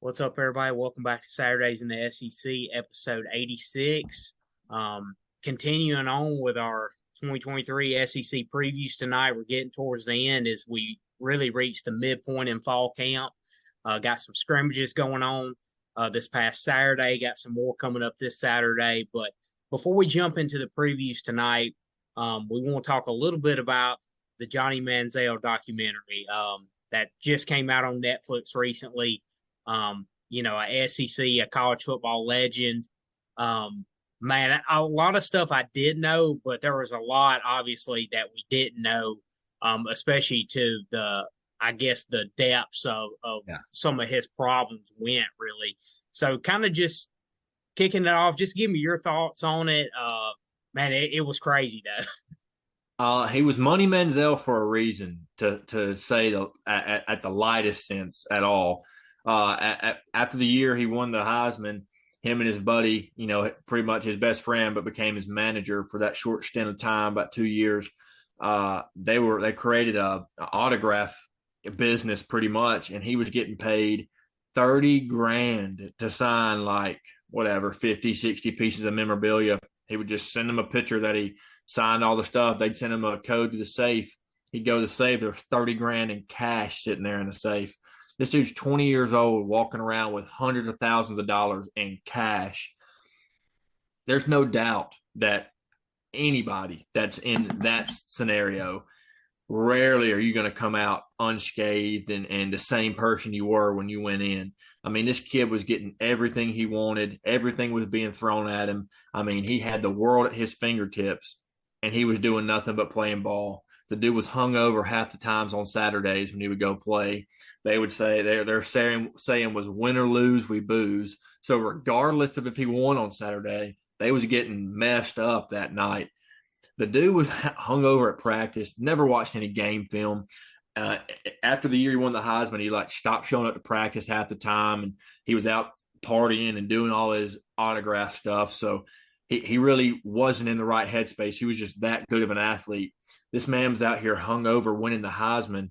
What's up, everybody? Welcome back to Saturdays in the SEC, episode 86. Continuing on with our 2023 SEC previews tonight, we're getting towards the end as we really reach the midpoint in fall camp. Got some scrimmages going on this past Saturday, got some more coming up this Saturday. But before we jump into the previews tonight, we want to talk a little bit about the Johnny Manziel documentary that just came out on Netflix recently. A SEC, a college football legend. Man, a lot of stuff I did know, but there was a lot obviously that we didn't know, especially to I guess, the depths of Yeah. some of his problems went really. So, kind of just kicking it off, just give me your thoughts on it. Man, it was crazy though. He was Money Manziel for a reason, to say at the lightest sense at all. After the year he won the Heisman, him and his buddy, pretty much his best friend, but became his manager for that short stint of time, about 2 years. They created a autograph business pretty much, and he was getting paid 30 grand to sign like whatever 50, 60 pieces of memorabilia. He would just send them a picture that he signed all the stuff. They'd send him a code to the safe. He'd go to the safe. There's 30 grand in cash sitting there in the safe. This dude's 20 years old, walking around with hundreds of thousands of dollars in cash. There's no doubt that anybody that's in that scenario, rarely are you going to come out unscathed and the same person you were when you went in. I mean, this kid was getting everything he wanted. Everything was being thrown at him. I mean, he had the world at his fingertips, and he was doing nothing but playing ball. The dude was hungover half the times on Saturdays when he would go play. They would say they're saying was win or lose, we booze. So regardless of if he won on Saturday, they was getting messed up that night. The dude was hungover at practice, never watched any game film. After the year he won the Heisman, he stopped showing up to practice half the time, and he was out partying and doing all his autograph stuff. So he really wasn't in the right headspace. He was just that good of an athlete. This man was out here hungover winning the Heisman.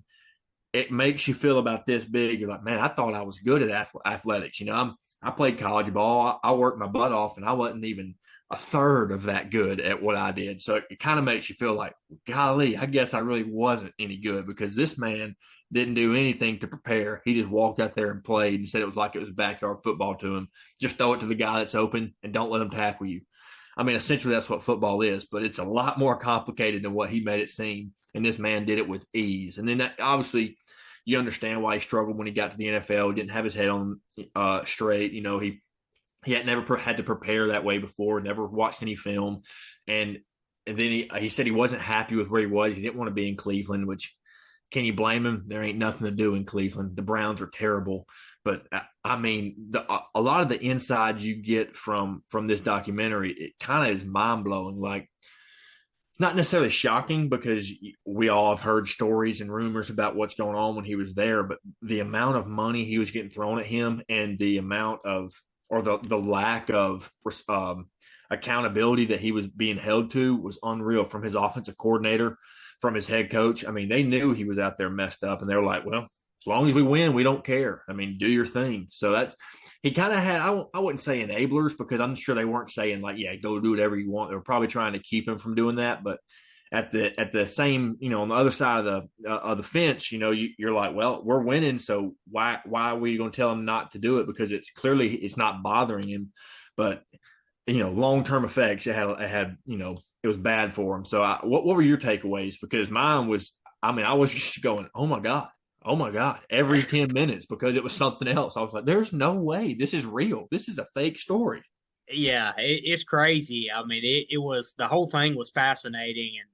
It makes you feel about this big. You're like, man, I thought I was good at athletics. I played college ball. I worked my butt off, and I wasn't even a third of that good at what I did. So it kind of makes you feel like, golly, I guess I really wasn't any good, because this man didn't do anything to prepare. He just walked out there and played and said it was like it was backyard football to him. Just throw it to the guy that's open and don't let him tackle you. I mean, essentially that's what football is, but it's a lot more complicated than what he made it seem. And this man did it with ease. And then obviously you understand why he struggled when he got to the NFL. He didn't have his head on straight. He had never had to prepare that way before, never watched any film. And then he said he wasn't happy with where he was. He didn't want to be in Cleveland, which, can you blame him? There ain't nothing to do in Cleveland. The Browns are terrible. But I mean, a lot of the insides you get from this documentary, it kind of is mind blowing. Like, it's not necessarily shocking, because we all have heard stories and rumors about what's going on when he was there, but the amount of money he was getting thrown at him, and the amount of, or the lack of accountability that he was being held to, was unreal, from his offensive coordinator, from his head coach. I mean, they knew he was out there messed up, and they were like, well, as long as we win, we don't care. I mean, do your thing. So he kind of had, I wouldn't say enablers, because I'm sure they weren't saying like, yeah, go do whatever you want. They were probably trying to keep him from doing that. But at the same, on the other side of the fence, you're like, well, we're winning, so why are we going to tell him not to do it? Because it's not bothering him. But long term effects, it was bad for him. So what were your takeaways? Because mine was, I mean, I was just going, oh my god, every 10 minutes, because it was something else. I was like, there's no way this is real. This is a fake story. Yeah, it's crazy. I mean, it was, the whole thing was fascinating, and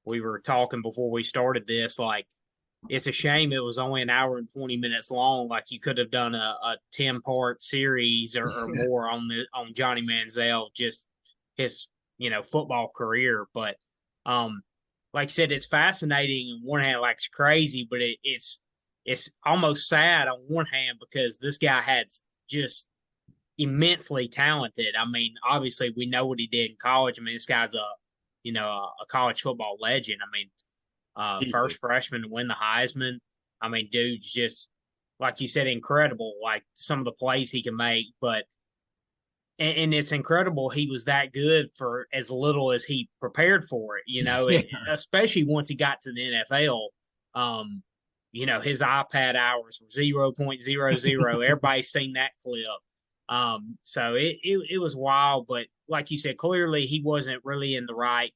we were talking before we started this, like, it's a shame it was only an hour and 20 minutes long. Like, you could have done a 10-part series or more on Johnny Manziel, just his, football career. But like I said, it's fascinating on one hand, like it's crazy, but it's almost sad on one hand, because this guy had just immensely talented. I mean, obviously we know what he did in college. I mean, this guy's a college football legend. I mean, first freshman to win the Heisman. I mean, dude's just like you said, incredible. Like some of the plays he can make, but and it's incredible he was that good for as little as he prepared for it. Yeah. Especially once he got to the NFL. Um, his iPad hours were 0.00. Everybody's seen that clip. So it was wild, but like you said, clearly he wasn't really in the right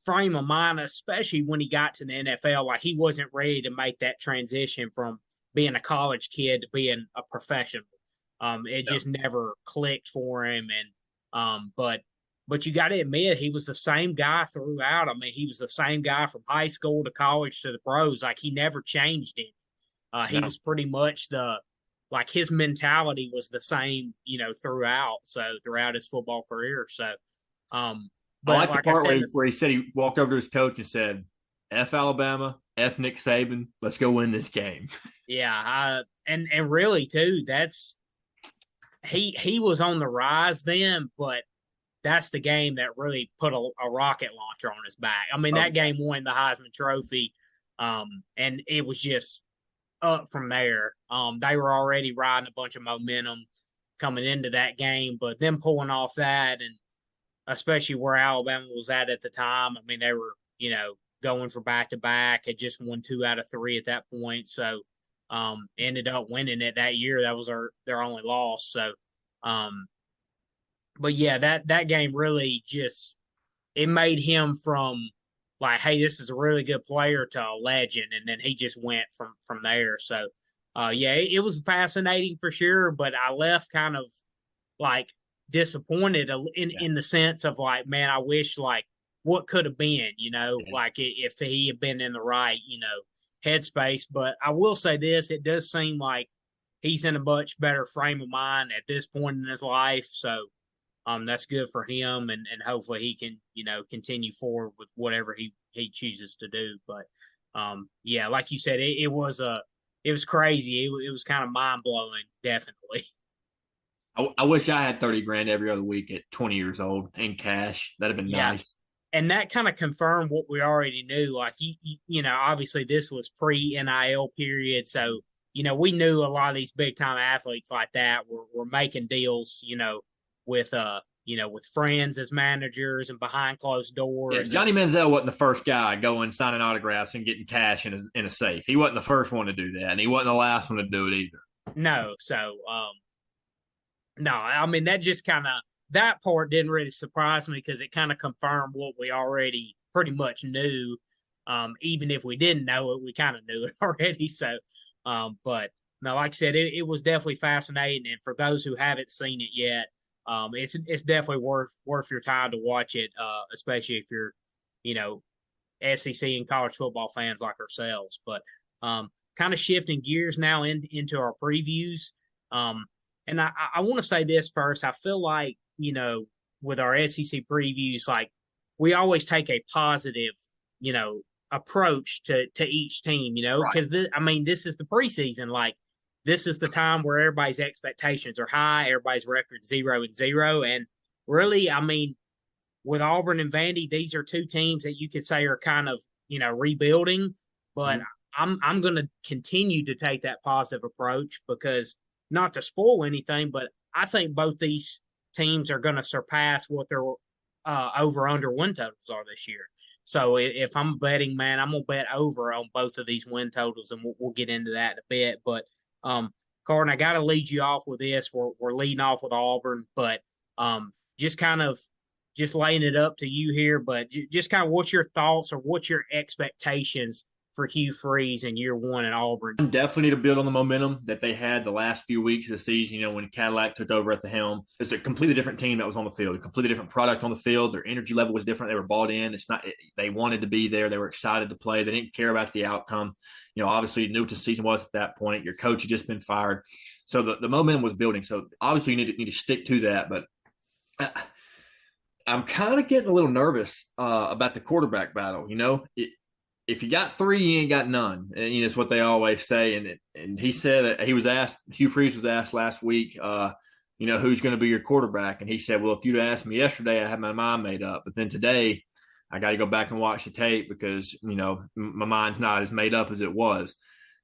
frame of mind, especially when he got to the NFL. Like he wasn't ready to make that transition from being a college kid to being a professional. It Yeah. just never clicked for him, and but you got to admit he was the same guy throughout. I mean, he was the same guy from high school to college to the pros. Like he never changed it. He No. was pretty much like his mentality was the same, throughout. So throughout his football career. So, I but like the like I part said, where he said he walked over to his coach and said, F Alabama, F Nick Saban, let's go win this game. yeah, and really too, that's he was on the rise then, but that's the game that really put a rocket launcher on his back. I mean, Oh, that game won the Heisman Trophy, and it was just up from there. They were already riding a bunch of momentum coming into that game, but them pulling off that, and especially where Alabama was at the time. I mean, they were going for back to back, had just won 2 out of 3 at that point, so ended up winning it that year. That was their only loss. So, um, but yeah, that game really just it made him from like, hey, this is a really good player to a legend, and then he just went from there. So, yeah, it was fascinating for sure. But I left kind of like disappointed yeah. in the sense of like, man, I wish like what could have been, Yeah. like if he had been in the right, headspace. But I will say this: it does seem like he's in a much better frame of mind at this point in his life. So that's good for him, and hopefully he can continue forward with whatever he chooses to do. But yeah, like you said, it was crazy. It was kind of mind blowing, definitely. I wish I had 30 grand every other week at 20 years old in cash. That'd have been Yeah, nice. and that kind of confirmed what we already knew. Like obviously this was pre NIL period, so we knew a lot of these big time athletes like that were making deals, with with friends as managers and behind closed Yeah, doors, and Johnny Manziel wasn't the first guy going signing autographs and getting cash in a safe. He wasn't the first one to do that, and he wasn't the last one to do it either. no, so no, I mean that just kind of that part didn't really surprise me because it kind of confirmed what we already pretty much knew. Even if we didn't know it, we kind of knew it already. So, but no, like I said, it was definitely fascinating. And for those who haven't seen it yet, it's definitely worth your time to watch it, especially if you're, you know, SEC and college football fans like ourselves. But kind of shifting gears now into our previews. Um, and I want to say this first. I feel like, with our SEC previews, like we always take a positive, you know, approach to each team, Right. because I mean, this is the preseason. Like, this is the time where everybody's expectations are high, everybody's record 0-0. And really, I mean, with Auburn and Vandy, these are two teams that you could say are kind of, rebuilding. But Mhm. I'm going to continue to take that positive approach because not to spoil anything, but I think both these teams are going to surpass what their over under win totals are this year. So if I'm a betting man, I'm gonna bet over on both of these win totals, and we'll get into that in a bit. But Carden, I got to lead you off with this. We're leading off with Auburn, but just kind of just laying it up to you here. But just kind of what's your thoughts or what's your expectations for Hugh Freeze in year one at Auburn? Definitely need to build on the momentum that they had the last few weeks of the season. When Cadillac took over at the helm, it's a completely different team that was on the field, a completely different product on the field. Their energy level was different. They were bought in. They wanted to be there. They were excited to play. They didn't care about the outcome. Obviously, you knew what the season was at that point. Your coach had just been fired. So the momentum was building. So obviously, you need to stick to that. But I'm kind of getting a little nervous about the quarterback battle. If you got three, you ain't got none. And it's what they always say. And he said that Hugh Freeze was asked last week, who's going to be your quarterback? And he said, well, if you'd asked me yesterday, I had my mind made up. But then today, I got to go back and watch the tape because, my mind's not as made up as it was.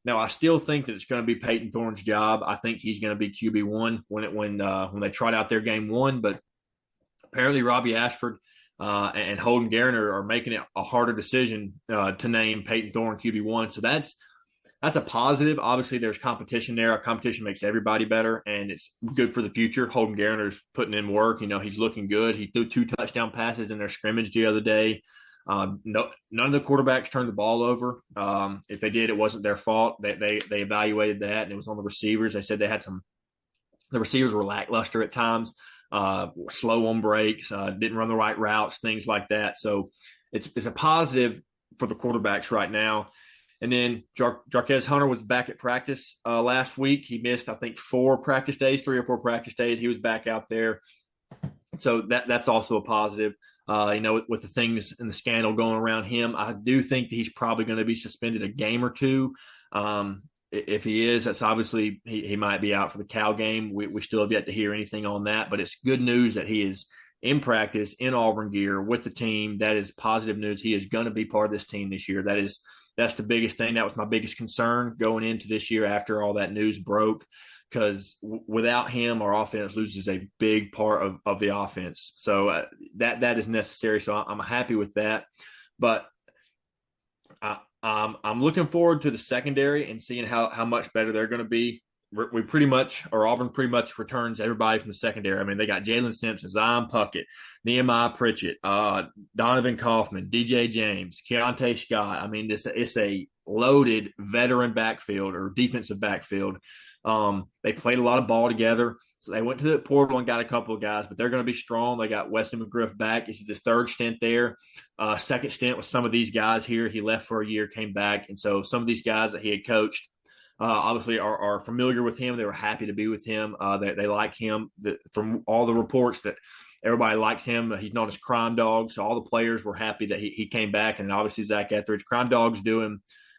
Now, I still think that it's going to be Peyton Thorne's job. I think he's going to be QB1 when they trot out their game one. But apparently, Robbie Ashford and Holden Garner are making it a harder decision to name Peyton Thorne QB1. So that's a positive. Obviously, there's competition there. Competition makes everybody better, and it's good for the future. Holden Garner's putting in work. He's looking good. He threw 2 touchdown passes in their scrimmage the other day. No, none of the quarterbacks turned the ball over. If they did, it wasn't their fault. They evaluated that, and it was on the receivers. They said the receivers were lackluster at times, slow on breaks, didn't run the right routes, things like that. So it's a positive for the quarterbacks right now. And then Jarquez Hunter was back at practice last week. He missed, I think, 3 or 4 practice days. He was back out there. So that's also a positive. With the things and the scandal going around him, I do think that he's probably going to be suspended a game or two. If he is, that's obviously he might be out for the Cal game. We still have yet to hear anything on that, but it's good news that he is in practice in Auburn gear with the team. That is positive news. He is going to be part of this team this year. That's the biggest thing. That was my biggest concern going into this year after all that news broke, because without him, our offense loses a big part of the offense. So that is necessary. So I'm happy with that. But I'm looking forward to the secondary and seeing how much better they're going to be. Auburn pretty much returns everybody from the secondary. I mean, they got Jalen Simpson, Zion Puckett, Nehemiah Pritchett, Donovan Kaufman, DJ James, Keontae Scott. I mean, it's a loaded veteran backfield or defensive backfield. They played a lot of ball together. So they went to the portal and got a couple of guys, but they're going to be strong. They got Weston McGriff back. This is his 3rd stint there. Second stint with some of these guys here. He left for a year, came back. And so some of these guys that he had coached obviously are familiar with him. They were happy to be with him. They like him. From all the reports that everybody likes him. He's known as Crime Dog. So all the players were happy that he came back. And obviously Zach Etheridge, Crime Dog's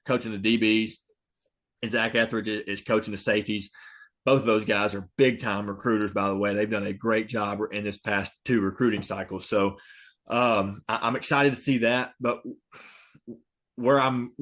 coaching the DBs. And Zach Etheridge is coaching the safeties. Both of those guys are big-time recruiters, by the way. They've done a great job in this past 2 recruiting cycles. So I'm excited to see that. But where Auburn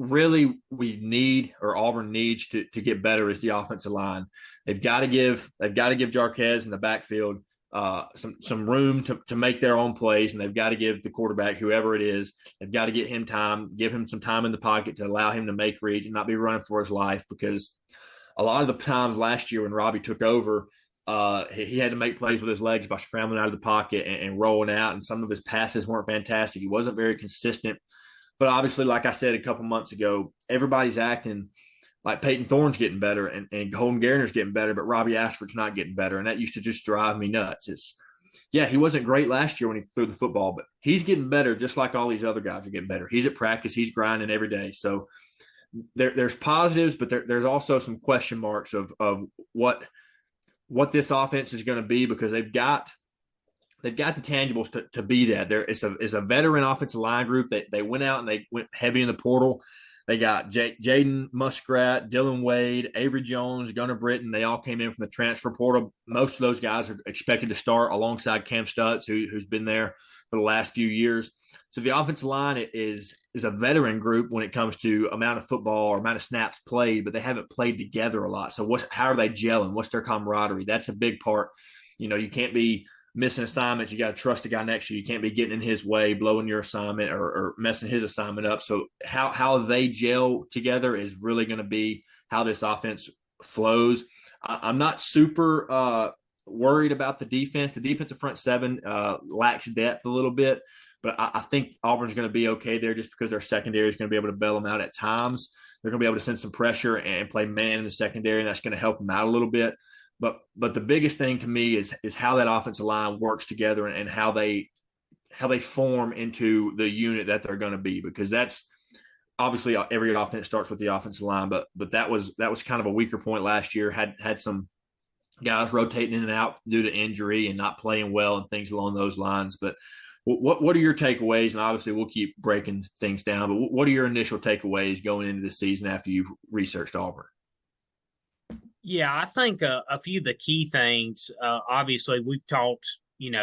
needs to get better is the offensive line. They've got to give Jarquez in the backfield some room to make their own plays, and they've got to give the quarterback, whoever it is, they've got to get him time, give him some time in the pocket to allow him to make reads and not be running for his life, because a lot of the times last year when Robbie took over, he had to make plays with his legs by scrambling out of the pocket and rolling out, and some of his passes weren't fantastic. He wasn't very consistent. But obviously, like I said a couple months ago, everybody's acting like Peyton Thorne's getting better and Holden Garner's getting better, but Robbie Ashford's not getting better. And that used to just drive me nuts. He wasn't great last year when he threw the football, but he's getting better just like all these other guys are getting better. He's at practice. He's grinding every day. So there's positives, but there's also some question marks of what this offense is going to be, because they've got the tangibles to be that. It's a veteran offensive line group. They went out and they went heavy in the portal. They got Jaden Muskrat, Dylan Wade, Avery Jones, Gunnar Britton. They all came in from the transfer portal. Most of those guys are expected to start alongside Cam Stutz, who's been there for the last few years. So the offensive line is a veteran group when it comes to amount of football or amount of snaps played, but they haven't played together a lot. So how are they gelling? What's their camaraderie? That's a big part. You can't be missing assignments. You got to trust the guy next to you. You can't be getting in his way, blowing your assignment or messing his assignment up. So how they gel together is really going to be how this offense flows. I'm not super worried about the defense. The defensive front 7 lacks depth a little bit, but I think Auburn's going to be okay there just because their secondary is going to be able to bail them out at times. They're going to be able to send some pressure and play man in the secondary, and that's going to help them out a little bit. But the biggest thing to me is how that offensive line works together and how they form into the unit that they're going to be, because that's obviously every offense starts with the offensive line, but that was kind of a weaker point last year. Had some guys rotating in and out due to injury and not playing well and things along those lines. But what are your takeaways? And obviously we'll keep breaking things down, but what are your initial takeaways going into the season after you've researched Auburn? Yeah, I think a few of the key things, obviously, we've talked,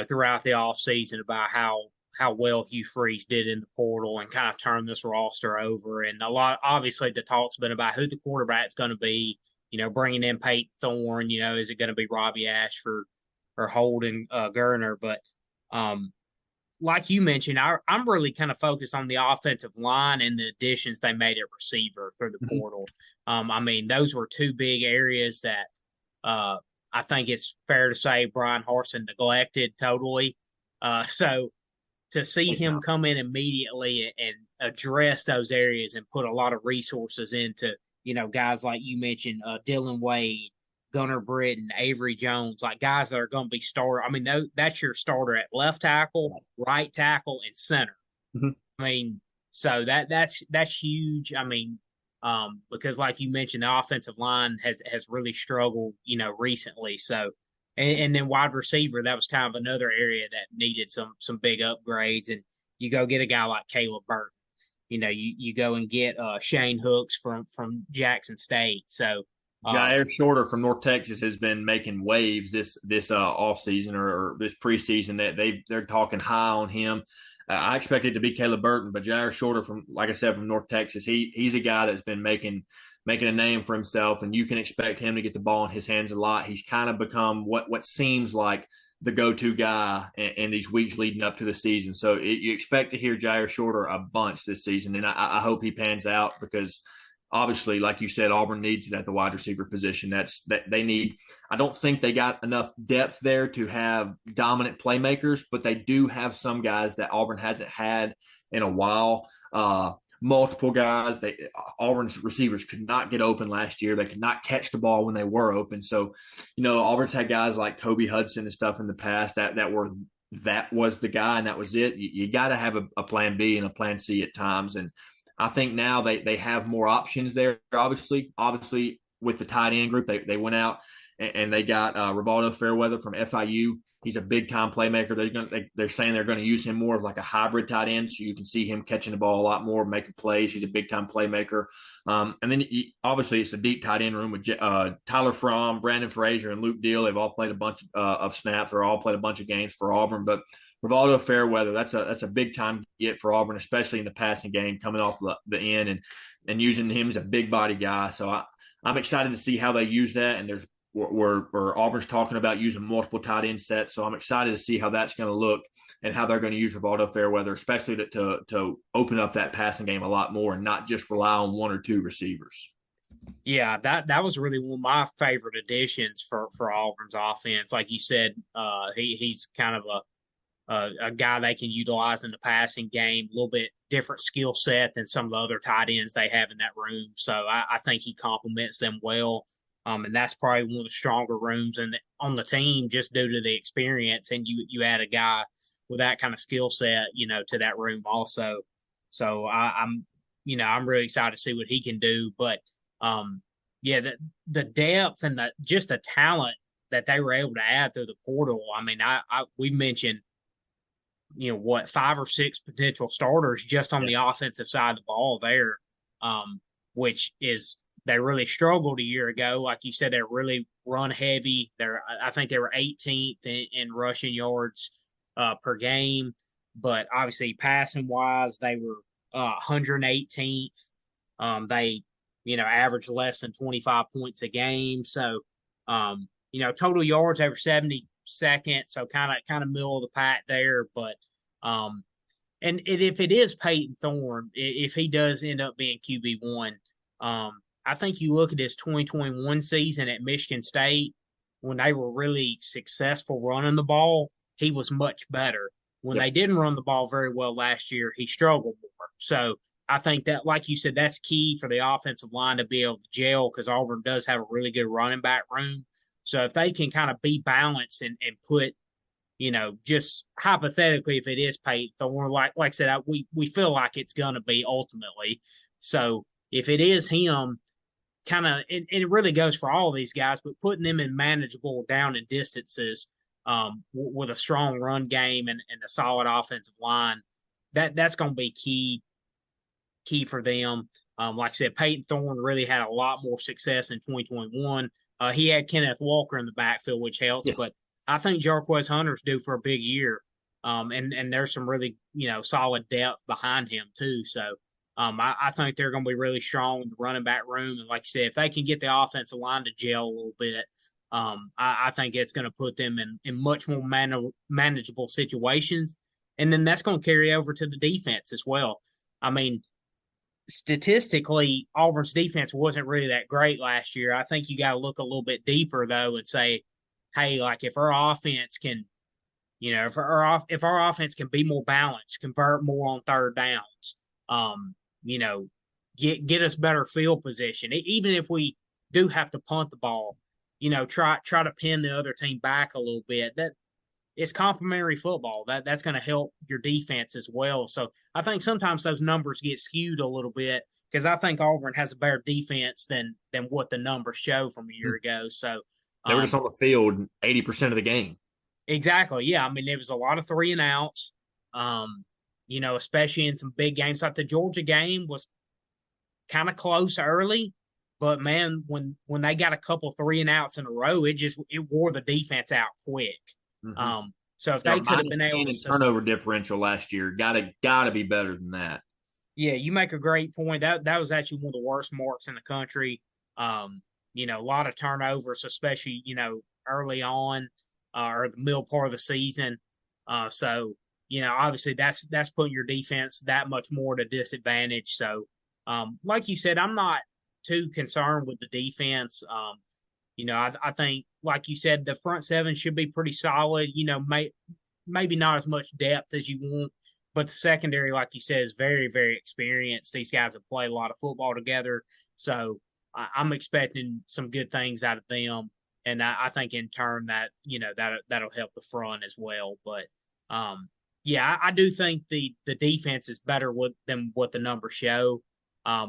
throughout the off season about how how well Hugh Freeze did in the portal and kind of turned this roster over. And a lot, obviously, the talk's been about who the quarterback's going to be. Bringing in Peyton Thorne. Is it going to be Robbie Ashford or Holden Gurner? But like you mentioned, I'm really kind of focused on the offensive line and the additions they made at receiver through the portal. I mean, those were two big areas that I think it's fair to say Brian Harsin neglected totally. So to see him come in immediately and address those areas and put a lot of resources into, guys like you mentioned, Dylan Wade, Gunnar Britton, Avery Jones, like guys that are going to be starter. I mean, that's your starter at left tackle, right tackle, and center. Mm-hmm. I mean, so that's huge. I mean, because like you mentioned, the offensive line has really struggled, recently. So, and then wide receiver, that was kind of another area that needed some big upgrades. And you go get a guy like Caleb Burton. You go and get Shane Hooks from Jackson State. So Jair Shorter from North Texas has been making waves this off season or this preseason. That they're talking high on him. I expected it to be Caleb Burton, but Jair Shorter from, like I said, from North Texas, he's a guy that's been making a name for himself, and you can expect him to get the ball in his hands a lot. He's kind of become what seems like the go-to guy in these weeks leading up to the season. So you expect to hear Jair Shorter a bunch this season, and I hope he pans out because obviously, like you said, Auburn needs it at the wide receiver position. That they need. I don't think they got enough depth there to have dominant playmakers, but they do have some guys that Auburn hasn't had in a while. Multiple guys. Auburn's receivers could not get open last year. They could not catch the ball when they were open. So, Auburn's had guys like Kobe Hudson and stuff in the past that was the guy and that was it. You got to have a plan B and a plan C at times. And I think now they have more options there. Obviously with the tight end group, they went out and they got Rivaldo Fairweather from FIU. He's a big time playmaker. They're saying they're going to use him more of like a hybrid tight end, so you can see him catching the ball a lot more, making plays. He's a big time playmaker. And then obviously it's a deep tight end room with Tyler Fromm, Brandon Frazier, and Luke Deal. They've all played a bunch of snaps or all played a bunch of games for Auburn. But Rivaldo Fairweather, that's a big time get for Auburn, especially in the passing game, coming off the end and using him as a big body guy. So I'm excited to see how they use that. And there's where Auburn's talking about using multiple tight end sets. So I'm excited to see how that's going to look and how they're going to use Rivaldo Fairweather, especially to open up that passing game a lot more and not just rely on one or two receivers. Yeah, that was really one of my favorite additions for Auburn's offense. Like you said, he's kind of a guy they can utilize in the passing game, a little bit different skill set than some of the other tight ends they have in that room. So I think he complements them well. And that's probably one of the stronger rooms on the team just due to the experience. And you add a guy with that kind of skill set, to that room also. So I'm really excited to see what he can do. But the depth and the talent that they were able to add through the portal. I mean, we mentioned, 5 or 6 potential starters just on the offensive side of the ball there, which is. They really struggled a year ago. Like you said, they're really run heavy. I think they were 18th in rushing yards per game. But obviously, passing wise, they were 118th. They, averaged less than 25 points a game. So, total yards, they were 72nd. So kind of middle of the pack there. But, and if it is Peyton Thorne, if he does end up being QB1, I think you look at his 2021 season at Michigan State when they were really successful running the ball, he was much better. When they didn't run the ball very well last year, he struggled more. So I think that, like you said, that's key for the offensive line to be able to gel because Auburn does have a really good running back room. So if they can kind of be balanced and put, just hypothetically, if it is Peyton Thorne, like I said, we feel like it's going to be ultimately. So if it is him, it really goes for all of these guys, but putting them in manageable down and distances with a strong run game and a solid offensive line, that's going to be key for them. Like I said, Peyton Thorne really had a lot more success in 2021. He had Kenneth Walker in the backfield, which helps, but I think Jarquez Hunter's due for a big year. and there's some really solid depth behind him too. So I think they're going to be really strong in the running back room, and like I said, if they can get the offensive line to gel a little bit, I think it's going to put them in much more manageable situations, and then that's going to carry over to the defense as well. I mean, statistically, Auburn's defense wasn't really that great last year. I think you got to look a little bit deeper though and say, hey, like if our offense can, if our offense can be more balanced, convert more on third downs, um, you know, get us better field position. Even if we do have to punt the ball, try to pin the other team back a little bit. That it's complementary football. That's going to help your defense as well. So I think sometimes those numbers get skewed a little bit because I think Auburn has a better defense than what the numbers show from a year ago. So they were just on the field 80% of the game. Exactly. Yeah. I mean, there was a lot of 3-and-outs. Especially in some big games. Like the Georgia game was kind of close early, but man, when they got a couple 3-and-outs in a row, it wore the defense out quick. Mm-hmm. So if they could have been able to turnover differential last year, gotta be better than that. Yeah, you make a great point. That was actually one of the worst marks in the country. A lot of turnovers, especially early on or the middle part of the season. So obviously that's putting your defense that much more at a disadvantage. So, like you said, I'm not too concerned with the defense. I think, like you said, the front seven should be pretty solid. Maybe not as much depth as you want, but the secondary, like you said, is very, very experienced. These guys have played a lot of football together, so I'm expecting some good things out of them. And I think in turn that'll help the front as well. But yeah, I do think the defense is better than what the numbers show. I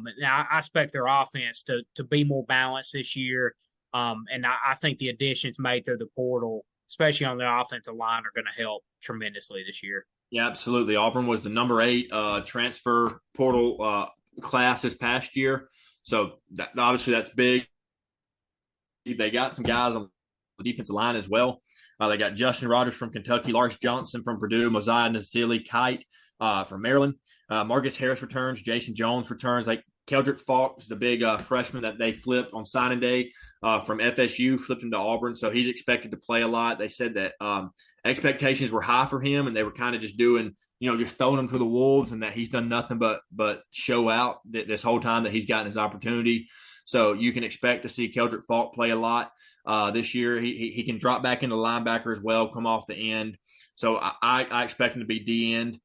expect their offense to be more balanced this year. And I think the additions made through the portal, especially on the offensive line, are going to help tremendously this year. Yeah, absolutely. Auburn was the number 8 transfer portal class this past year. So obviously that's big. They got some guys on the defensive line as well. They got Justin Rogers from Kentucky, Lars Johnson from Purdue, Mosiah Nasili Kite from Maryland. Marcus Harris returns, Jason Jones returns. Like Keldrick Falk is the big freshman that they flipped on signing day from FSU, flipped into Auburn. So he's expected to play a lot. They said that expectations were high for him, and they were kind of just doing, just throwing him to the wolves, and that he's done nothing but show out this whole time that he's gotten his opportunity. So you can expect to see Keldrick Falk play a lot this year. He can drop back into linebacker as well, come off the end. So I expect him to be D end.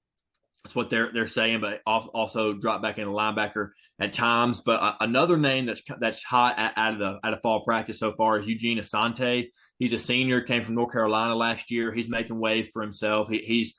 That's what they're saying, but also drop back into linebacker at times. But another name that's hot out of fall practice so far is Eugene Asante. He's a senior, came from North Carolina last year. He's making waves for himself. He's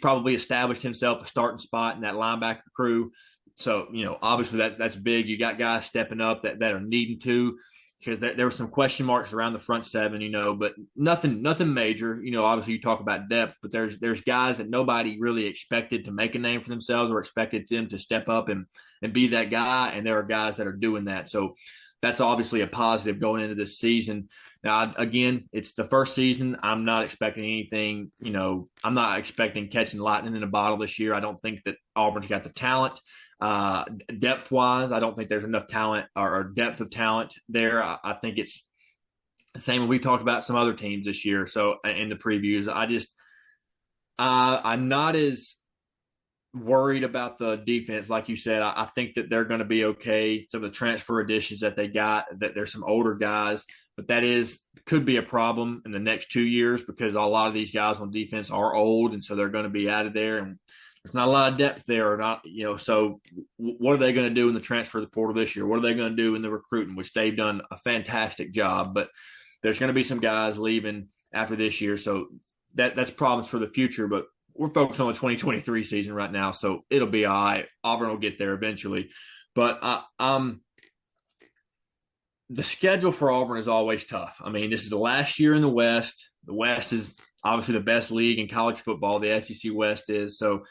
probably established himself a starting spot in that linebacker crew. So obviously that's big. You got guys stepping up that are needing to, because there were some question marks around the front seven, but nothing major. Obviously you talk about depth, but there's guys that nobody really expected to make a name for themselves or expected them to step up and be that guy, and there are guys that are doing that. So that's obviously a positive going into this season. Now, again, it's the first season. I'm not expecting anything. I'm not expecting catching lightning in a bottle this year. I don't think that Auburn's got the talent. Depth-wise, I don't think there's enough talent or depth of talent there. I think it's the same when we've talked about some other teams this year. So in the previews, I'm not as worried about the defense. Like you said, I think that they're going to be okay. Some of the transfer additions that they got, that there's some older guys, but could be a problem in the next 2 years because a lot of these guys on defense are old, and so they're going to be out of there, and there's not a lot of depth there, or not. So what are they going to do in the transfer portal this year? What are they going to do in the recruiting, which they've done a fantastic job, but there's going to be some guys leaving after this year, so that's problems for the future. But we're focused on the 2023 season right now, so it'll be all right. Auburn will get there eventually. But the schedule for Auburn is always tough. I mean, this is the last year in the West. The West is obviously the best league in college football. The SEC West is. So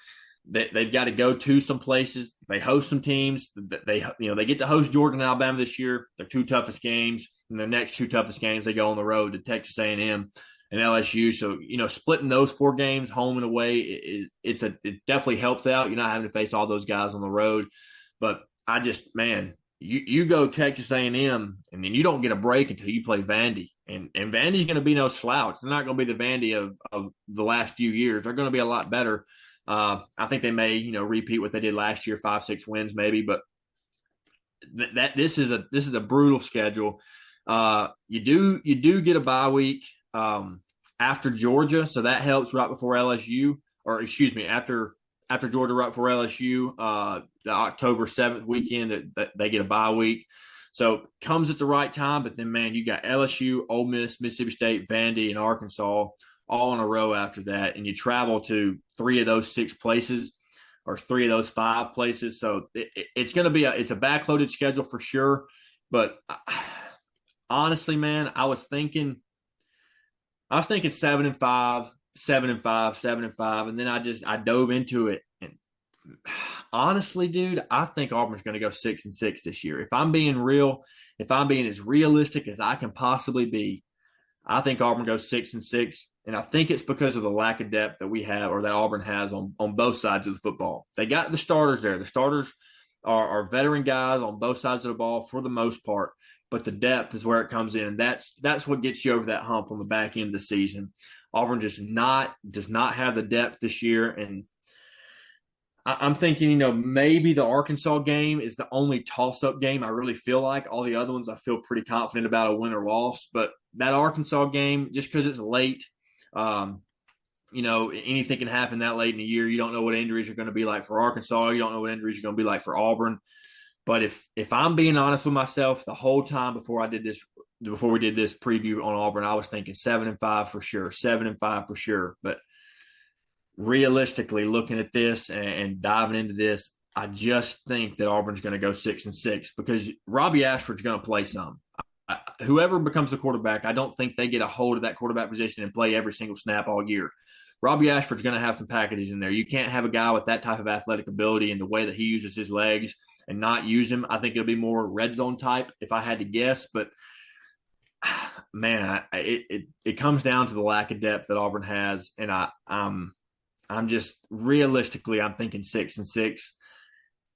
they've got to go to some places. They host some teams. They get to host Georgia and Alabama this year. Their 2 toughest games. And their next 2 toughest games, they go on the road to Texas A&M and LSU. So, splitting those 4 games, home and away, it definitely helps out. You're not having to face all those guys on the road. But I just, man, you go Texas A&M, and then you don't get a break until you play Vandy. And Vandy's going to be no slouch. They're not going to be the Vandy of the last few years. They're going to be a lot better. I think they may, repeat what they did last year, 5-6 wins maybe. But this is a brutal schedule. You do get a bye week after Georgia, so that helps right before LSU, or excuse me, after Georgia right before LSU, the October 7th weekend that they get a bye week. So comes at the right time, but then, man, you got LSU, Ole Miss, Mississippi State, Vandy, and Arkansas all in a row after that, and you travel to 3 of those 6 places or 3 of those 5 places. So it's going to be it's a backloaded schedule for sure. But honestly, man, I was thinking 7-5, 7-5, 7-5, and then I dove into it. And honestly, dude, I think Auburn's going to go 6-6 this year. If I'm being real, if I'm being as realistic as I can possibly be, I think Auburn goes 6-6. And I think it's because of the lack of depth that we have, or that Auburn has on both sides of the football. They got the starters there. The starters are veteran guys on both sides of the ball for the most part, but the depth is where it comes in. That's what gets you over that hump on the back end of the season. Auburn does not have the depth this year, and I'm thinking, maybe the Arkansas game is the only toss-up game I really feel like. All the other ones I feel pretty confident about a win or loss, but that Arkansas game, just because it's late, anything can happen that late in the year. You don't know what injuries are going to be like for Arkansas. You don't know what injuries are going to be like for Auburn. But if I'm being honest with myself, the whole time before we did this preview on Auburn, I was thinking 7-5 for sure, 7-5 for sure. But realistically, looking at this and diving into this, I just think that Auburn's going to go 6-6 because Robbie Ashford's going to play some. Whoever becomes the quarterback, I don't think they get a hold of that quarterback position and play every single snap all year. Robbie Ashford's going to have some packages in there. You can't have a guy with that type of athletic ability and the way that he uses his legs and not use him. I think it'll be more red zone type if I had to guess. But, man, it comes down to the lack of depth that Auburn has. And I'm just realistically, I'm thinking 6-6.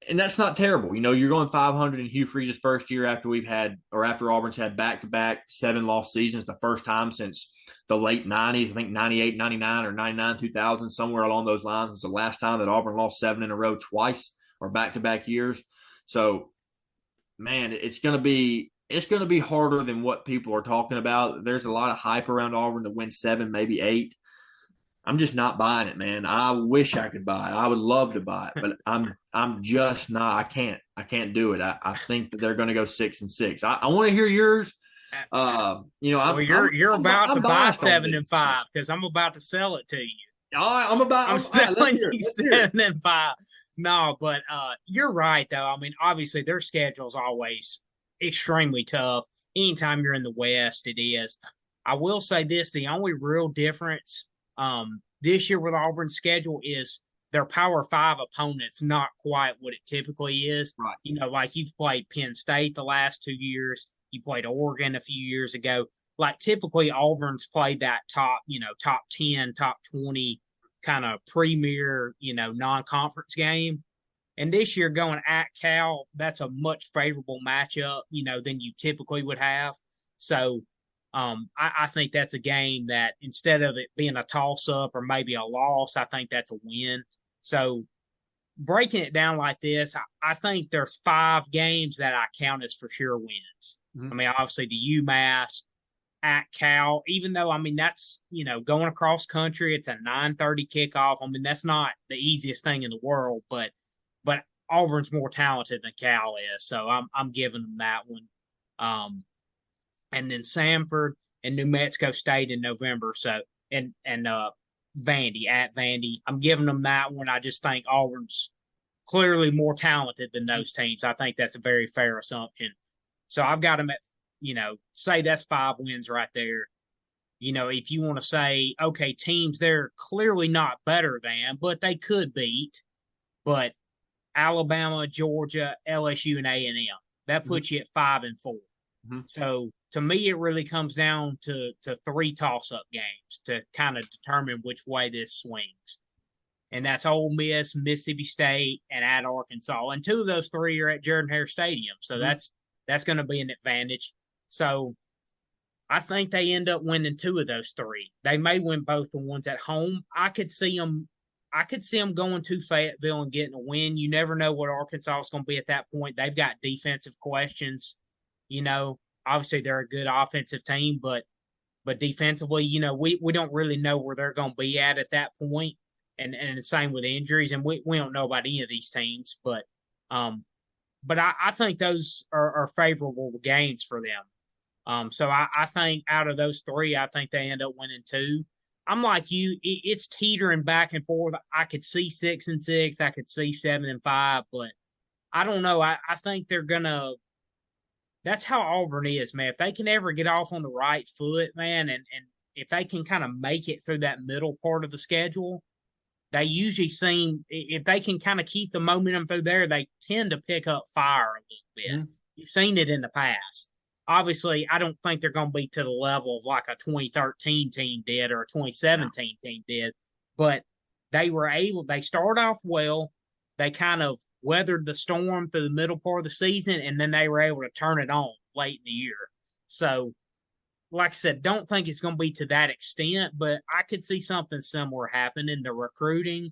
And that's not terrible. You're going 500 in Hugh Freeze's first year after Auburn's had back-to-back 7-loss seasons, the first time since the late 90s. I think 98, 99, or 99, 2000, somewhere along those lines was the last time that Auburn lost 7 in a row twice or back-to-back years. So, man, it's going to be harder than what people are talking about. There's a lot of hype around Auburn to win 7, maybe 8. I'm just not buying it, man. I wish I could buy it. I would love to buy it, but I'm just not. I can't do it. I think that they're going to go 6-6. I want to hear yours. You're about to buy 7-5 because I'm about to sell it to you. I'm selling you 7-5. No, but you're right though. I mean, obviously their schedule's always extremely tough. Anytime you're in the West, it is. I will say this: the only real difference this year with Auburn's schedule is their Power 5 opponents not quite what it typically is. Right. Like you've played Penn State the last 2 years, you played Oregon a few years ago. Like typically Auburn's played that top 10, top 20 kind of premier, non-conference game. And this year going at Cal, that's a much favorable matchup, than you typically would have. So I think that's a game that instead of it being a toss-up or maybe a loss, I think that's a win. So breaking it down like this, I think there's 5 games that I count as for sure wins. Mm-hmm. I mean, obviously the UMass, at Cal, even though, I mean, that's, going across country, it's a 9:30 kickoff. I mean, that's not the easiest thing in the world, but Auburn's more talented than Cal is. So I'm giving them that one. And then Samford and New Mexico State in November. So and Vandy at Vandy. I'm giving them that one. I just think Auburn's clearly more talented than those teams. I think that's a very fair assumption. So I've got them at, say that's 5 wins right there. If you want to say, okay, teams they're clearly not better than, but they could beat. But Alabama, Georgia, LSU, and A&M. That puts you at 5-4. Mm-hmm. So to me, it really comes down to three toss-up games to kind of determine which way this swings. And that's Ole Miss, Mississippi State, and at Arkansas. And two of those three are at Jordan-Hare Stadium, so Mm-hmm. that's going to be an advantage. So I think they end up winning two of those three. They may win both the ones at home. I could see them. I could see them going to Fayetteville and getting a win. You never know what Arkansas is going to be at that point. They've got defensive questions. Obviously they're a good offensive team, but defensively, we don't really know where they're going to be at that point. And the same with injuries, and we don't know about any of these teams, but I think those are favorable games for them. So I think out of those three, I think they end up winning two. I'm like you; it's teetering back and forth. I could see 6-6, I could see 7-5, but I don't know. I think they're gonna. That's how Auburn is, man. If they can ever get off on the right foot, man, and if they can kind of make it through that middle part of the schedule, they usually seem, if they can kind of keep the momentum through there, they tend to pick up fire a little bit. Mm-hmm. You've seen it in the past. Obviously, I don't think they're going to be to the level of like a 2013 team did or a 2017 team did, but they started off well. They kind of weathered the storm through the middle part of the season, and then they were able to turn it on late in the year. So, like I said, don't think it's going to be to that extent, but I could see something similar happening. The recruiting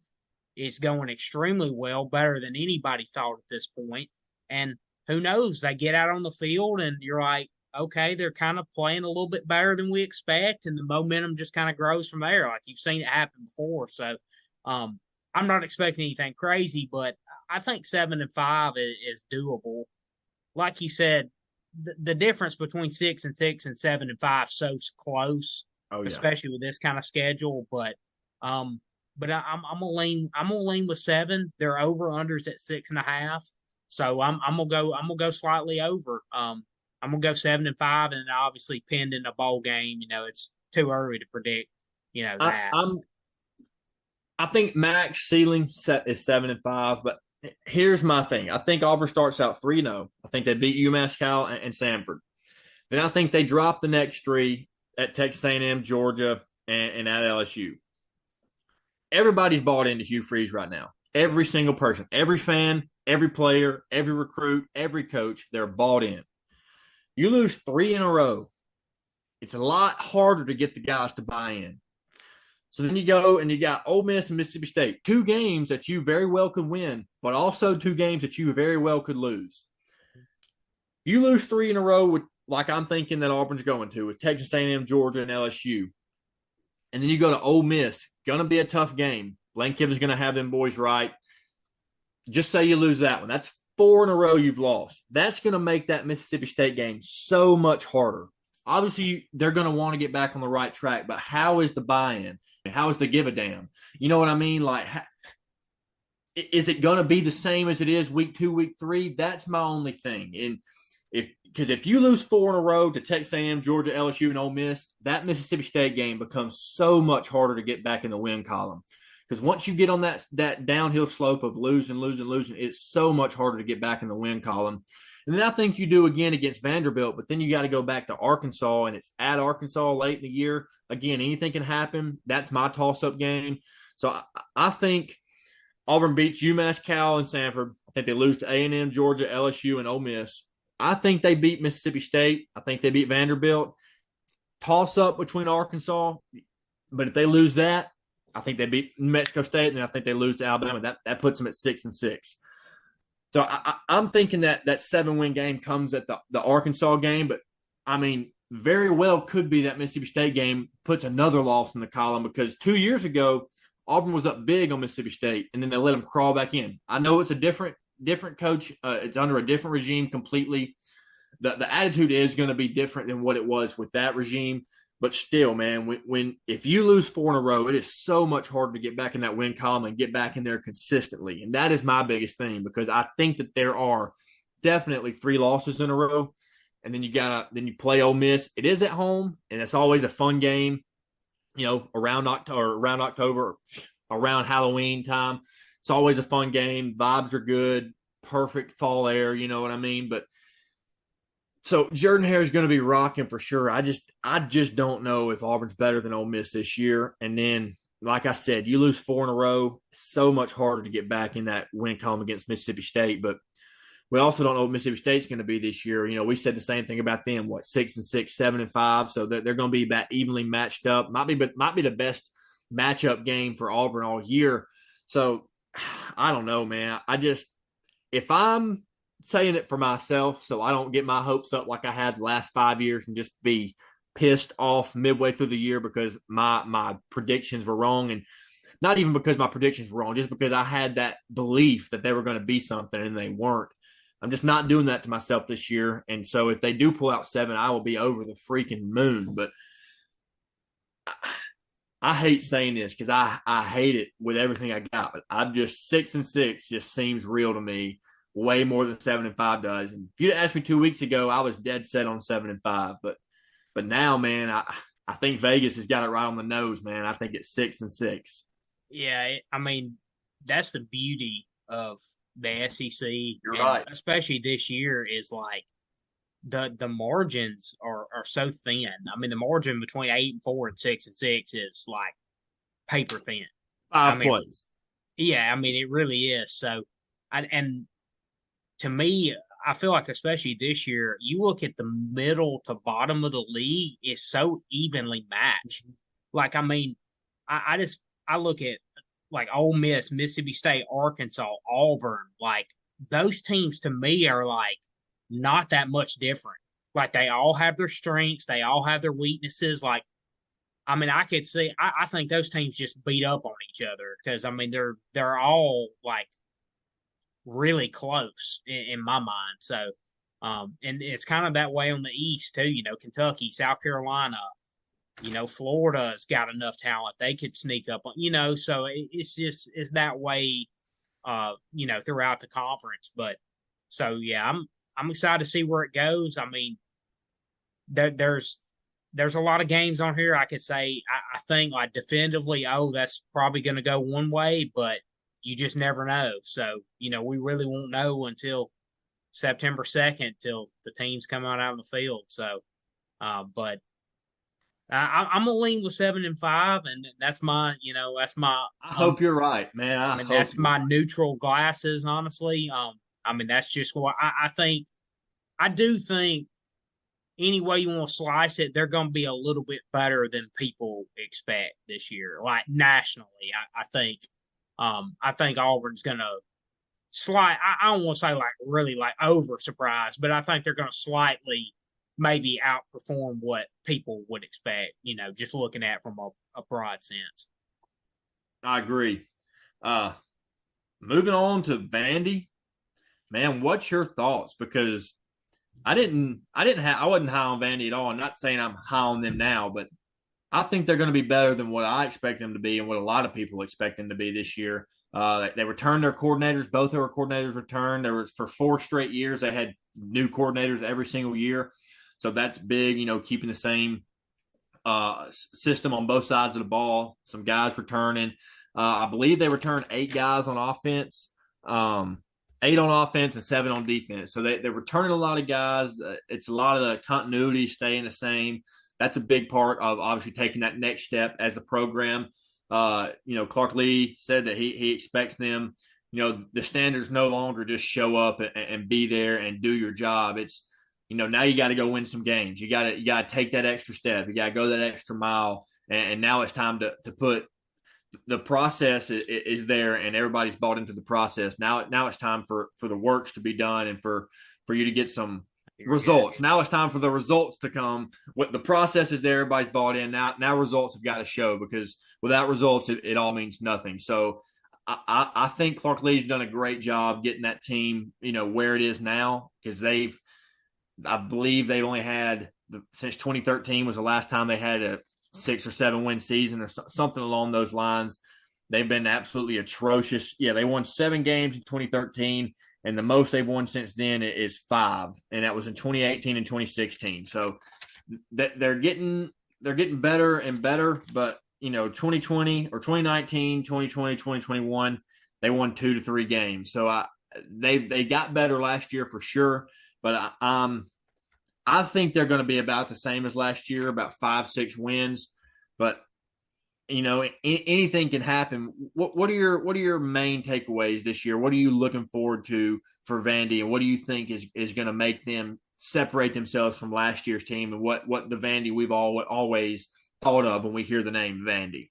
is going extremely well, better than anybody thought at this point. And who knows? They get out on the field, and you're like, okay, they're kind of playing a little bit better than we expect, and the momentum just kind of grows from there. Like you've seen it happen before. So, I'm not expecting anything crazy, but I think 7-5 is doable. Like you said, the difference between 6-6 and 7-5 so close, Oh yeah, especially with this kind of schedule. But I'm gonna lean with 7. Their over unders at 6.5, so I'm gonna go slightly over. I'm gonna go 7-5, and obviously pinned in a bowl game. It's too early to predict. That. I think max ceiling set is 7-5, but here's my thing. I think Auburn starts out 3-0. I think they beat UMass Cal and Samford. Then I think they drop the next three at Texas A&M, Georgia, and at LSU. Everybody's bought into Hugh Freeze right now. Every single person, every fan, every player, every recruit, every coach, they're bought in. You lose 3 in a row, it's a lot harder to get the guys to buy in. So then you go and you got Ole Miss and Mississippi State, 2 games that you very well could win, but also 2 games that you very well could lose. You lose 3 in a row with, like I'm thinking that Auburn's going to, with Texas A&M, Georgia, and LSU. And then you go to Ole Miss. Going to be a tough game. Lane Kiffin's going to have them boys right. Just say you lose that one. That's 4 in a row you've lost. That's going to make that Mississippi State game so much harder. Obviously, they're going to want to get back on the right track, but how is the buy-in? How is the give a damn? You know what I mean? Like, is it going to be the same as it is week 2, week 3? That's my only thing. And if you lose 4 in a row to Texas A&M, Georgia, LSU, and Ole Miss, that Mississippi State game becomes so much harder to get back in the win column. Because once you get on that downhill slope of losing, it's so much harder to get back in the win column. And then I think you do again against Vanderbilt, but then you got to go back to Arkansas, and it's at Arkansas late in the year. Again, anything can happen. That's my toss-up game. So I think Auburn beats UMass, Cal, and Samford. I think they lose to A&M, Georgia, LSU, and Ole Miss. I think they beat Mississippi State. I think they beat Vanderbilt. Toss-up between Arkansas. But if they lose that, I think they beat New Mexico State, and then I think they lose to Alabama. That puts them at 6-6. So I'm thinking that 7-win game comes at the Arkansas game, but I mean, very well could be that Mississippi State game puts another loss in the column, because 2 years ago, Auburn was up big on Mississippi State, and then they let them crawl back in. I know it's a different coach. It's under a different regime completely. The attitude is going to be different than what it was with that regime. But still, man, if you lose 4 in a row, it is so much harder to get back in that win column and get back in there consistently. And that is my biggest thing, because I think that there are definitely 3 losses in a row. And then you play Ole Miss. It is at home, and it's always a fun game, around October, around Halloween time. It's always a fun game. Vibes are good, perfect fall air, you know what I mean? But So Jordan Hare is going to be rocking for sure. I just don't know if Auburn's better than Ole Miss this year. And then, like I said, you lose 4 in a row, so much harder to get back in that win column against Mississippi State. But we also don't know what Mississippi State's going to be this year. We said the same thing about them. What, 6-6, 7-5. So they're going to be about evenly matched up. Might be the best matchup game for Auburn all year. So I don't know, man. If I'm saying it for myself, so I don't get my hopes up like I had the last 5 years and just be pissed off midway through the year because my predictions were wrong, and not even because my predictions were wrong, just because I had that belief that they were going to be something and they weren't. I'm just not doing that to myself this year. And so if they do pull out 7, I will be over the freaking moon. But I hate saying this because I hate it with everything I got. But I'm just 6-6 just seems real to me, way more than 7-5 does. And if you'd asked me 2 weeks ago, I was dead set on 7-5. But now, man, I think Vegas has got it right on the nose, man. I think it's 6-6. Yeah, I mean, that's the beauty of the SEC, You're and right. especially this year is like the margins are so thin. I mean, the margin between 8-4 and 6-6 is like paper thin. I Five mean, plays. yeah, I mean it really is. So, and to me, I feel like especially this year, you look at the middle to bottom of the league is so evenly matched. Like, I mean, I just I look at like Ole Miss, Mississippi State, Arkansas, Auburn, like those teams to me are like not that much different. Like they all have their strengths, they all have their weaknesses. Like I mean, I could see. I think those teams just beat up on each other because I mean they're all like really close in my mind. So, and it's kind of that way on the East too. Kentucky, South Carolina, Florida's got enough talent they could sneak up on. So it's that way. Throughout the conference. But so yeah, I'm excited to see where it goes. I mean, there's a lot of games on here I could say I think like definitively, oh, that's probably going to go one way, but you just never know. So we really won't know until September 2nd till the teams come out on the field. So, but I'm gonna lean with 7-5, and that's my I hope you're right, man. I I mean, hope that's you're my right. neutral glasses, honestly. I mean, that's just what I think. I do think any way you want to slice it, they're going to be a little bit better than people expect this year. Like nationally, I think Auburn's going to I don't want to say like really like over surprise, but I think they're going to slightly maybe outperform what people would expect. Just looking at from a broad sense. I agree. Uh, Moving on to Vandy, man, what's your thoughts? Because I wasn't high on Vandy at all. I'm not saying I'm high on them now, but I think they're going to be better than what I expect them to be and what a lot of people expect them to be this year. They returned their coordinators. Both of their coordinators returned. There was for 4 straight years they had new coordinators every single year, so that's big. Keeping the same system on both sides of the ball. Some guys returning. I believe they returned 8 guys on offense, 8 on offense and 7 on defense. So they're returning a lot of guys. It's a lot of the continuity staying the same. That's a big part of obviously taking that next step as a program. Clark Lee said that he expects them. The standards no longer just show up and be there and do your job. It's now you got to go win some games. You got to take that extra step. You got to go that extra mile. And now it's time to put the process is there, and everybody's bought into the process. Now it's time for the works to be done and for you to get some results. Now it's time for the results to come. What the process is there, everybody's bought in. Now results have got to show, because without results, it all means nothing. So I think Clark Lee's done a great job getting that team, where it is now, because I believe they've only had since 2013 was the last time they had a 6 or 7 win season or something along those lines. They've been absolutely atrocious. Yeah, they won 7 games in 2013, and the most they've won since then is 5, and that was in 2018 and 2016. So they're getting better and better. But 2020 or 2019, 2020, 2021, they won 2 to 3 games. So they got better last year for sure. But I think they're going to be about the same as last year, about 5-6 wins. But anything can happen. What are your main takeaways this year? What are you looking forward to for Vandy, and what do you think is going to make them separate themselves from last year's team, and what the Vandy we've always thought of when we hear the name Vandy?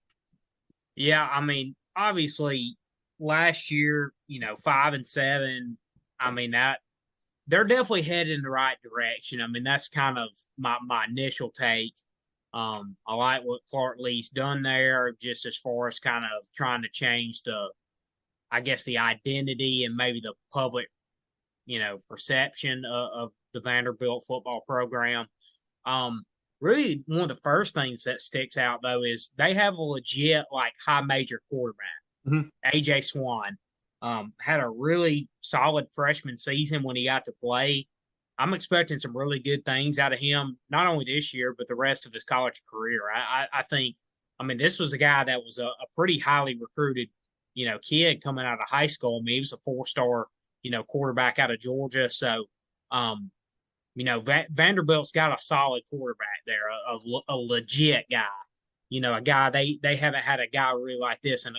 Yeah, I mean, obviously last year, 5-7. I mean that they're definitely headed in the right direction. I mean, that's kind of my initial take. I like what Clark Lee's done there, just as far as kind of trying to change I guess, the identity and maybe the public, perception of the Vanderbilt football program. Um, Really, one of the first things that sticks out though is they have a legit like high major quarterback, Mm-hmm. AJ Swan. Had a really solid freshman season when he got to play. I'm expecting some really good things out of him, not only this year, but the rest of his college career. I think, I mean, this was a guy that was a pretty highly recruited, kid coming out of high school. I mean, he was a 4-star, quarterback out of Georgia. So, um, Vanderbilt's got a solid quarterback there, a legit guy. A guy they haven't had a guy really like this in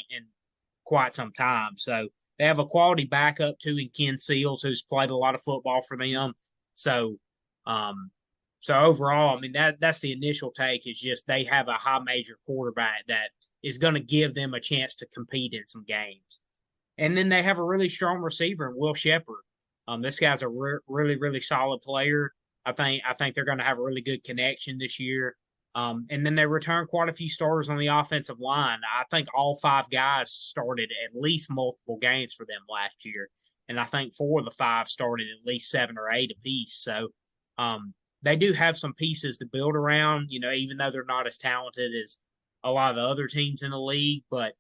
quite some time. So they have a quality backup too in Ken Seals, who's played a lot of football for them. So, um, so overall, I mean that's the initial take is just they have a high major quarterback that is going to give them a chance to compete in some games. And then they have a really strong receiver in Will Shepherd. This guy's a really really solid player. I think they're going to have a really good connection this year. And then they return quite a few starters on the offensive line. I think all 5 guys started at least multiple games for them last year, and I think 4 of the 5 started at least 7 or 8 apiece. So they do have some pieces to build around. Even though they're not as talented as a lot of the other teams in the league, but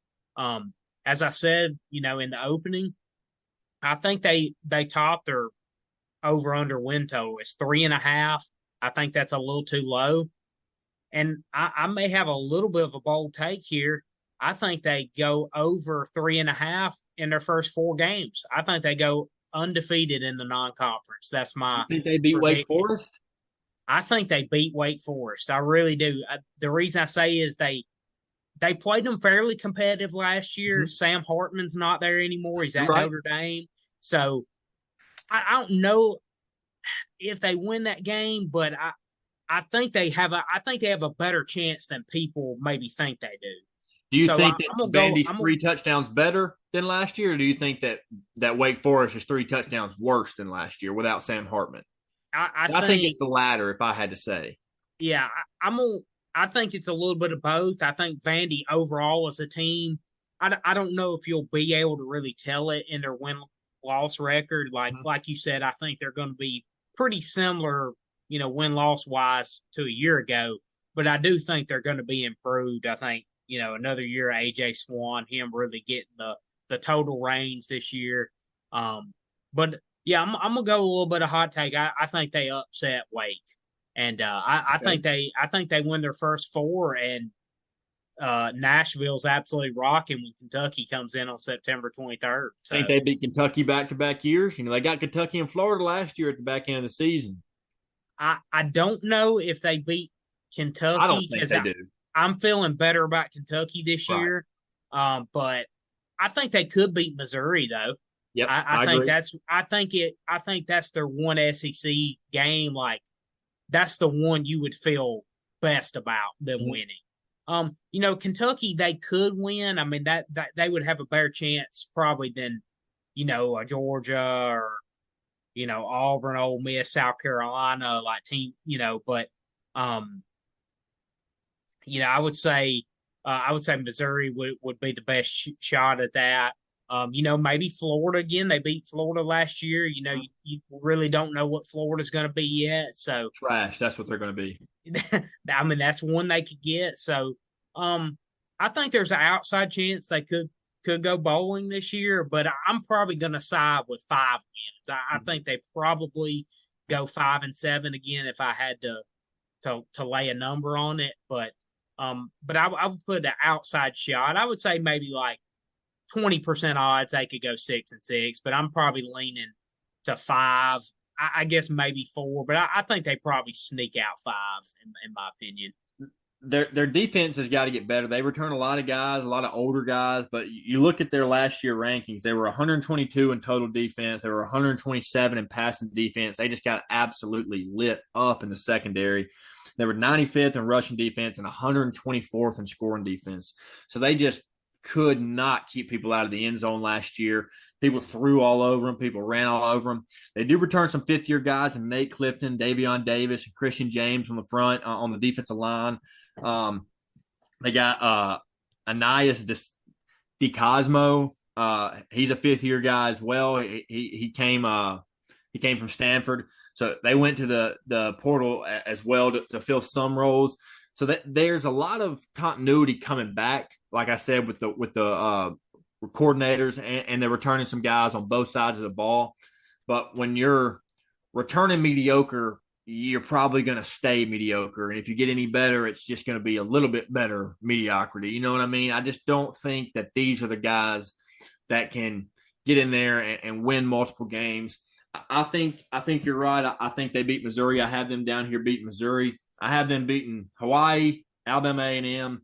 as I said, in the opening, I think they topped their over under win total. It's 3.5. I think that's a little too low. And I may have a little bit of a bold take here. I think they go over 3.5 in their first 4 games. I think they go undefeated in the non-conference. That's You my think they beat Wake prediction. Forest? I think they beat Wake Forest. I really do. The reason I say is they played them fairly competitive last year. Mm-hmm. Sam Hartman's not there anymore. He's You're at right. Notre Dame. So I don't know if they win that game, but I think they have a better chance than people maybe think they do. Do you So think that I'm gonna go. Vandy's 3 touchdowns better than last year, or do you think that Wake Forest is 3 touchdowns worse than last year without Sam Hartman? I I think think it's the latter, if I had to say. yeah. I'm gonna. I think it's a little bit of both. I think Vandy overall as a team. I don't know if you'll be able to really tell it in their win loss record. Like you said, I think they're going to be pretty similar, win loss wise to a year ago. But I do think they're going to be improved. I think another year of AJ Swan, him really getting the total reins this year. But yeah, I'm gonna go a little bit of hot take. I think they upset Wake, and Okay. I think they win their first 4, and Nashville's absolutely rocking when Kentucky comes in on September 23rd. I think So they beat Kentucky back-to-back years. They got Kentucky and Florida last year at the back end of the season. I don't know if they beat I don't Kentucky think because they do. I'm feeling better about Kentucky this Right. year. But I think they could beat Missouri though. Yep, I I think agree. that's their one SEC game. Like that's the one you would feel best about them Mhm. winning. Kentucky they could win. I mean that they would have a better chance probably than a Georgia or Auburn, Ole Miss, South Carolina like team. But um, I would say Missouri would be the best shot at that. Maybe Florida again. They beat Florida last year. You really don't know what Florida's going to be yet. So Trash. That's what they're going to be. I mean, that's one they could get. So, I think there's an outside chance they could go bowling this year, but I'm probably going to side with 5 wins. I think they probably go 5-7 again if I had to lay a number on it. But I would put an outside shot. I would say maybe like 20% odds they could go 6-6, but I'm probably leaning to 5. I guess maybe 4, but I think they probably sneak out 5 in my opinion. Their defense has got to get better. They return a lot of guys, a lot of older guys, but you look at their last year rankings, they were 122 in total defense. They were 127 in passing defense. They just got absolutely lit up in the secondary. They were 95th in rushing defense and 124th in scoring defense. So they just could not keep people out of the end zone last year. People threw all over them. People ran all over them. They do return some fifth-year guys, and Nate Clifton, Davion Davis, and Christian James on the front on the defensive line. They got Anais DeCosmo. He's a fifth-year guy as well. He came from Stanford, so they went to the portal as well to fill some roles. So that there's a lot of continuity coming back. Like I said, with the coordinators, and they're returning some guys on both sides of the ball. But when you're returning mediocre, you're probably going to stay mediocre. And if you get any better, it's just going to be a little bit better mediocrity. You know what I mean? I just don't think that these are the guys that can get in there and win multiple games. I think you're right. I think they beat Missouri. I have them down here beating Missouri. I have them beating Hawaii, Alabama A&M,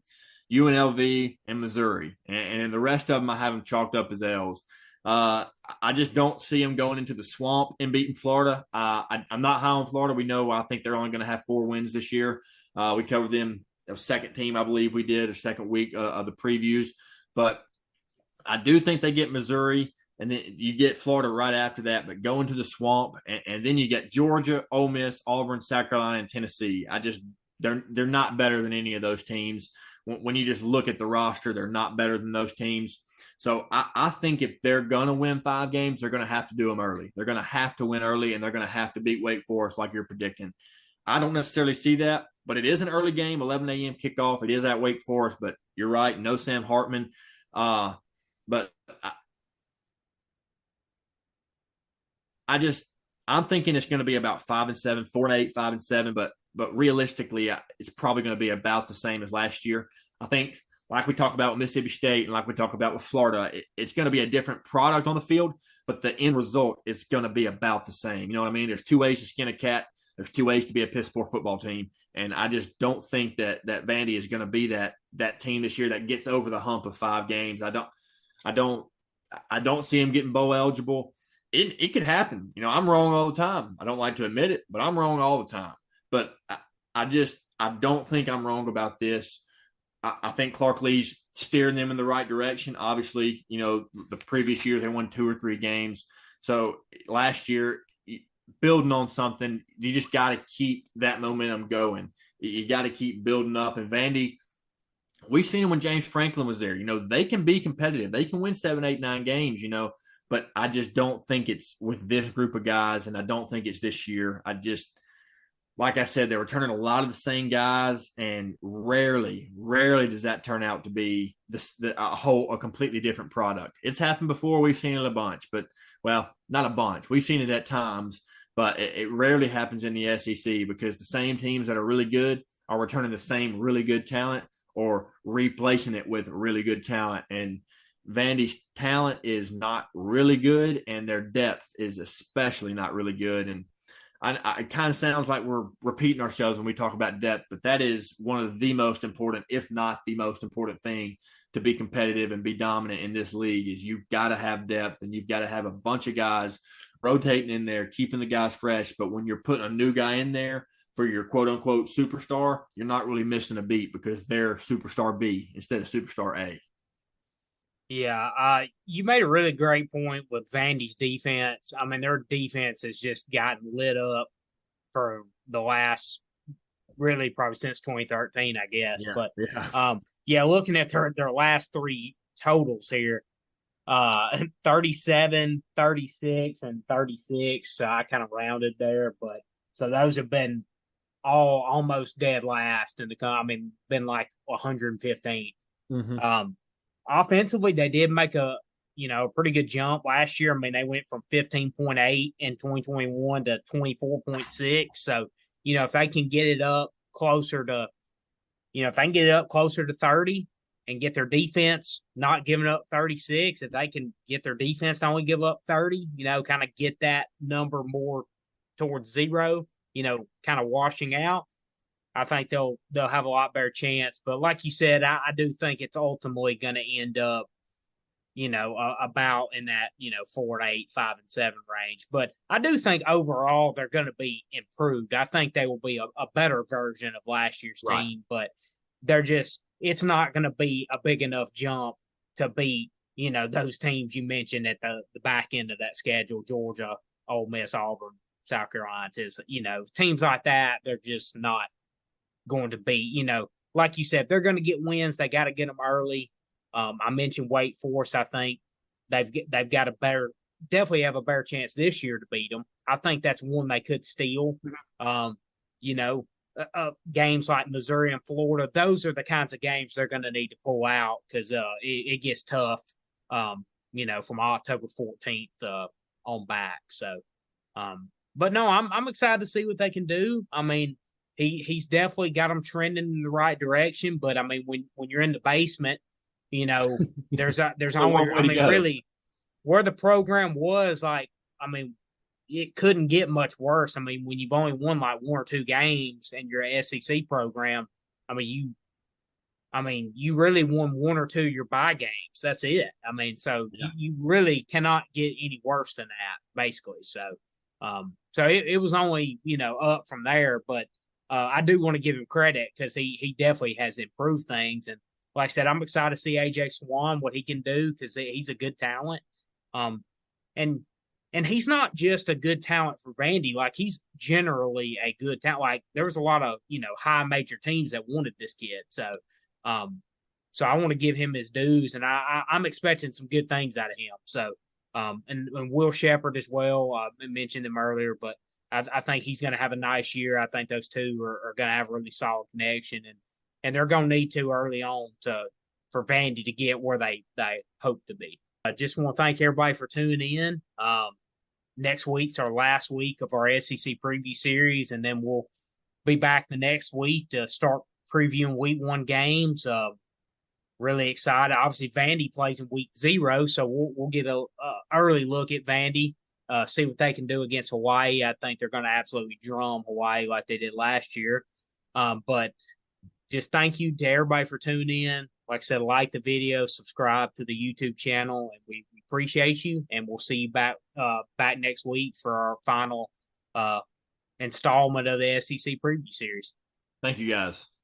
UNLV, and Missouri. And the rest of them I have them chalked up as L's. I just don't see them going into the swamp and beating Florida. I'm not high on Florida. We know I think they're only going to have 4 wins this year. We covered them, the second team, I believe we did, or second week of the previews. But I do think they get Missouri, and then you get Florida right after that. But go into the swamp, and then you get Georgia, Ole Miss, Auburn, South Carolina, and Tennessee. They're not better than any of those teams. When you just look at the roster, they're not better than those teams. So I think if they're going to win 5 games, they're going to have to do them early. They're going to have to win early, and they're going to have to beat Wake Forest like you're predicting. I don't necessarily see that, but it is an early game, 11 a.m. kickoff. It is at Wake Forest, but you're right, no Sam Hartman. But I'm thinking it's going to be about 5-7, 4-8, 5-7, but realistically, it's probably going to be about the same as last year. I think, like we talk about with Mississippi State and like we talk about with Florida, it's going to be a different product on the field, but the end result is going to be about the same. You know what I mean? There's 2 ways to skin a cat. There's 2 ways to be a piss poor football team, and I just don't think that Vandy is going to be that team this year that gets over the hump of 5 games. I don't see him getting bowl eligible. It could happen. You know, I'm wrong all the time. I don't like to admit it, but I'm wrong all the time. But I don't think I'm wrong about this. I think Clark Lee's steering them in the right direction. Obviously, you know, the previous years they won 2 or 3 games. So last year, building on something, you just got to keep that momentum going. You got to keep building up. And Vandy, we've seen them when James Franklin was there. You know, they can be competitive. They can win 7, 8, 9 games, you know. But I just don't think it's with this group of guys, and I don't think it's this year. Like I said, they're returning a lot of the same guys, and rarely does that turn out to be a completely different product. It's happened before. We've seen it a bunch, but, well, not a bunch. We've seen it at times, but it rarely happens in the SEC because the same teams that are really good are returning the same really good talent or replacing it with really good talent. And Vandy's talent is not really good, and their depth is especially not really good. And it kind of sounds like we're repeating ourselves when we talk about depth, but that is one of the most important, if not the most important thing to be competitive and be dominant in this league is you've got to have depth, and you've got to have a bunch of guys rotating in there, keeping the guys fresh. But when you're putting a new guy in there for your quote unquote superstar, you're not really missing a beat because they're superstar B instead of superstar A. Yeah, you made a really great point with Vandy's defense. I mean, their defense has just gotten lit up for the last, really probably since 2013, I guess. Yeah, but yeah. looking at their last 3 totals here, 37, 36, and 36. So I kind of rounded there, but so those have been all almost dead last in been like 115th. Mm-hmm. Offensively, they did make a pretty good jump last year. I mean, they went from 15.8 in 2021 to 24.6. So, if they can get it up closer to, if they can get it up closer to 30 and get their defense not giving up 36, if they can get their defense to only give up 30, kind of get that number more towards zero, kind of washing out, I think they'll have a lot better chance. But like you said, I do think it's ultimately going to end up, about in that 4 and 8, 5 and 7 range. But I do think overall they're going to be improved. I think they will be a better version of last year's Right. team, but it's not going to be a big enough jump to beat those teams you mentioned at the back end of that schedule: Georgia, Ole Miss, Auburn, South Carolina. Teams like that, they're just not going to be, like you said, they're going to get wins. They got to get them early. I mentioned Wake Forest. I think they've got definitely have a better chance this year to beat them. I think that's one they could steal. Um, you know, Games like Missouri and Florida, those are the kinds of games they're going to need to pull out because it gets tough. From October 14th on back. So, but no, I'm excited to see what they can do. I mean, he's definitely got them trending in the right direction. But I mean, when you're in the basement, there's Only only, one way I to mean, go. really, where the program was, like, I mean, it couldn't get much worse. I mean, when you've only won like one or two games and you're an SEC program, I mean, you really won one or two of your bye games. That's it. I mean, so Yeah. you really cannot get any worse than that, basically. So it was only up from there, but I do want to give him credit because he definitely has improved things. And like I said, I'm excited to see AJ Swan what he can do because he's a good talent. Um, and and he's not just a good talent for Vandy. Like he's generally a good talent. Like there was a lot of high major teams that wanted this kid. Um, so I want to give him his dues, and I'm expecting some good things out of him. So and Will Shepherd as well. I mentioned him earlier, but I think he's going to have a nice year. I think those two are going to have a really solid connection, and they're going to need to early on for Vandy to get where they hope to be. I just want to thank everybody for tuning in. Next week's our last week of our SEC preview series, and then we'll be back the next week to start previewing week one games. Really excited. Obviously, Vandy plays in week 0, so we'll get a early look at Vandy, see what they can do against Hawaii. I think they're going to absolutely drum Hawaii like they did last year. But just thank you to everybody for tuning in. Like I said, like the video, subscribe to the YouTube channel, and we appreciate you. And we'll see you back next week for our final installment of the SEC preview series. Thank you, guys.